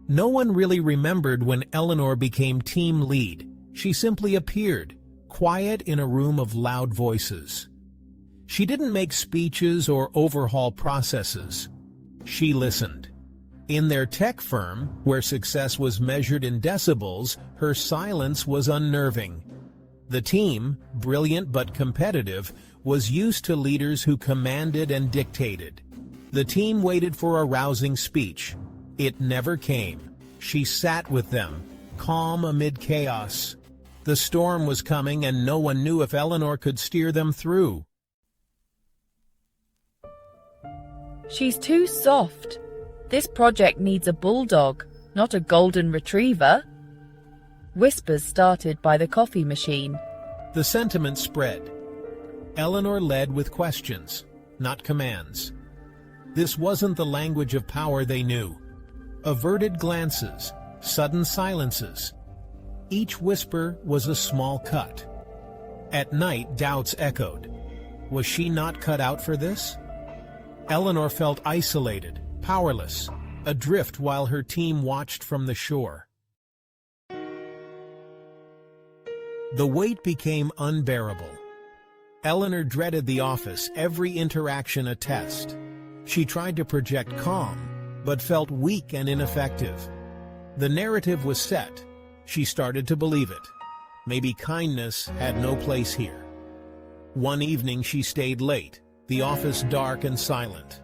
No one really remembered when Eleanor became team lead. She simply appeared, quiet in a room of loud voices. She didn't make speeches or overhaul processes. She listened. In their tech firm, where success was measured in decibels, her silence was unnerving. The team, brilliant but competitive, was used to leaders who commanded and dictated. The team waited for a rousing speech. It never came. She sat with them, calm amid chaos. The storm was coming and no one knew if Eleanor could steer them through. She's too soft. This project needs a bulldog, not a golden retriever. Whispers started by the coffee machine. The sentiment spread. Eleanor led with questions, not commands. This wasn't the language of power they knew. Averted glances, sudden silences. Each whisper was a small cut. At night, doubts echoed. Was she not cut out for this? Eleanor felt isolated, powerless, adrift while her team watched from the shore. The weight became unbearable. Eleanor dreaded the office, every interaction a test. She tried to project calm, but felt weak and ineffective. The narrative was set. She started to believe it. Maybe kindness had no place here. One evening she stayed late, the office dark and silent.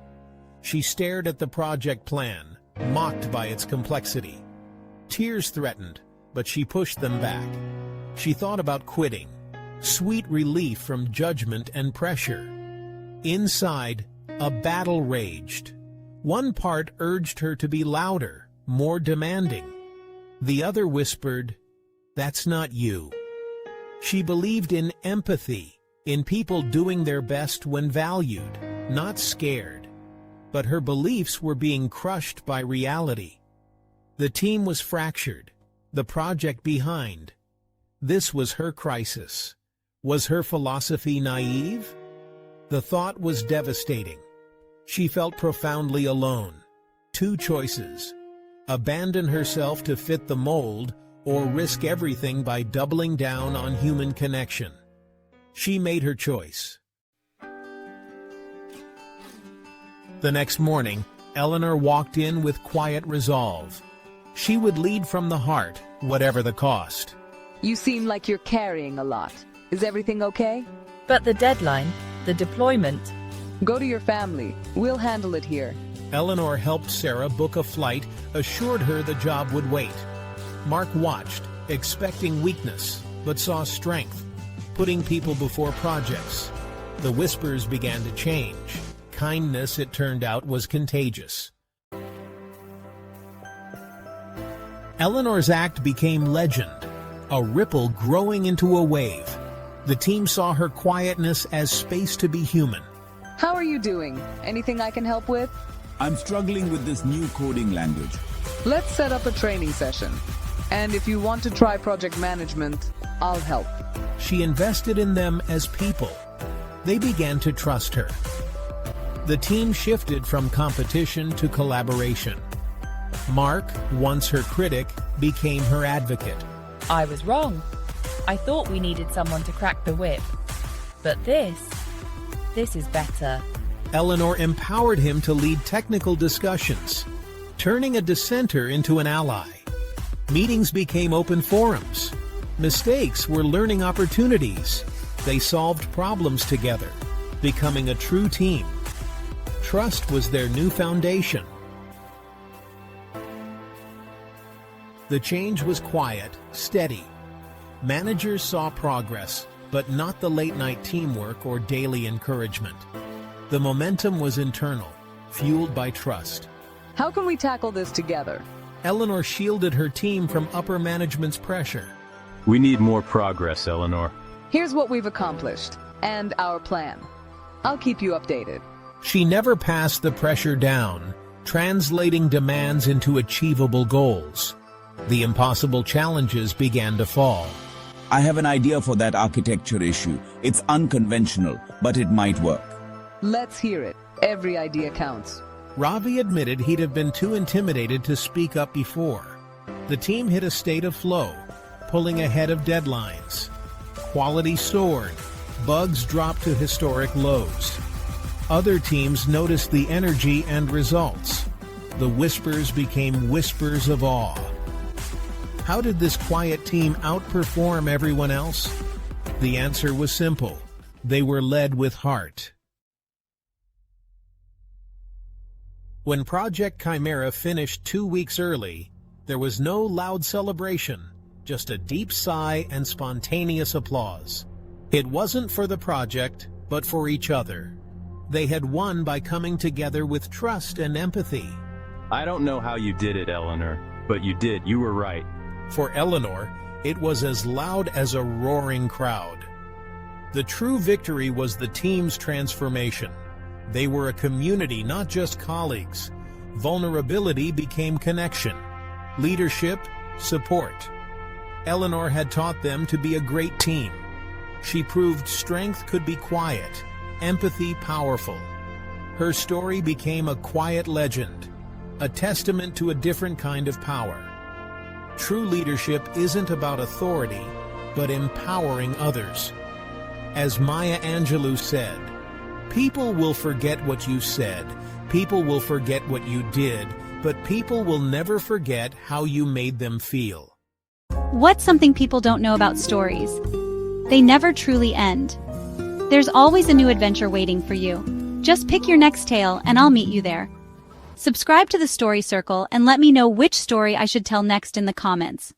She stared at the project plan, mocked by its complexity. Tears threatened, but she pushed them back. She thought about quitting, sweet relief from judgment and pressure. Inside, a battle raged. One part urged her to be louder, more demanding. The other whispered, "That's not you." She believed in empathy, in people doing their best when valued, not scared. But her beliefs were being crushed by reality. The team was fractured, the project behind. This was her crisis. Was her philosophy naive? The thought was devastating. She felt profoundly alone. Two choices: abandon herself to fit the mold, or risk everything by doubling down on human connection. She made her choice. The next morning, Eleanor walked in with quiet resolve. She would lead from the heart, whatever the cost. You seem like you're carrying a lot. Is everything okay? But the deadline, the deployment. Go to your family. We'll handle it here. Eleanor helped Sarah book a flight, assured her the job would wait. Mark watched, expecting weakness, but saw strength, putting people before projects. The whispers began to change. Kindness, it turned out, was contagious. Eleanor's act became legend, a ripple growing into a wave. The team saw her quietness as space to be human. How are you doing? Anything I can help with? I'm struggling with this new coding language. Let's set up a training session. And if you want to try project management, I'll help. She invested in them as people. They began to trust her. The team shifted from competition to collaboration. Mark, once her critic, became her advocate. I was wrong. I thought we needed someone to crack the whip. But this is better. Eleanor empowered him to lead technical discussions, turning a dissenter into an ally. Meetings became open forums. Mistakes were learning opportunities. They solved problems together, becoming a true team. Trust was their new foundation. The change was quiet, steady. Managers saw progress, but not the late-night teamwork or daily encouragement. The momentum was internal, fueled by trust. How can we tackle this together? Eleanor shielded her team from upper management's pressure. We need more progress, Eleanor. Here's what we've accomplished, and our plan. I'll keep you updated. She never passed the pressure down, translating demands into achievable goals. The impossible challenges began to fall. I have an idea for that architecture issue. It's unconventional, but it might work. Let's hear it. Every idea counts. Ravi admitted he'd have been too intimidated to speak up before. The team hit a state of flow, pulling ahead of deadlines. Quality soared. Bugs dropped to historic lows. Other teams noticed the energy and results. The whispers became whispers of awe. How did this quiet team outperform everyone else? The answer was simple. They were led with heart. When Project Chimera finished 2 weeks early, there was no loud celebration, just a deep sigh and spontaneous applause. It wasn't for the project, but for each other. They had won by coming together with trust and empathy. I don't know how you did it, Eleanor, but you did. You were right. For Eleanor, it was as loud as a roaring crowd. The true victory was the team's transformation. They were a community, not just colleagues. Vulnerability became connection. Leadership, support. Eleanor had taught them to be a great team. She proved strength could be quiet, empathy powerful. Her story became a quiet legend, a testament to a different kind of power. True leadership isn't about authority, but empowering others. As Maya Angelou said, people will forget what you said, people will forget what you did, but people will never forget how you made them feel. What's something people don't know about stories? They never truly end. There's always a new adventure waiting for you. Just pick your next tale and I'll meet you there. Subscribe to the Story Circle and let me know which story I should tell next in the comments.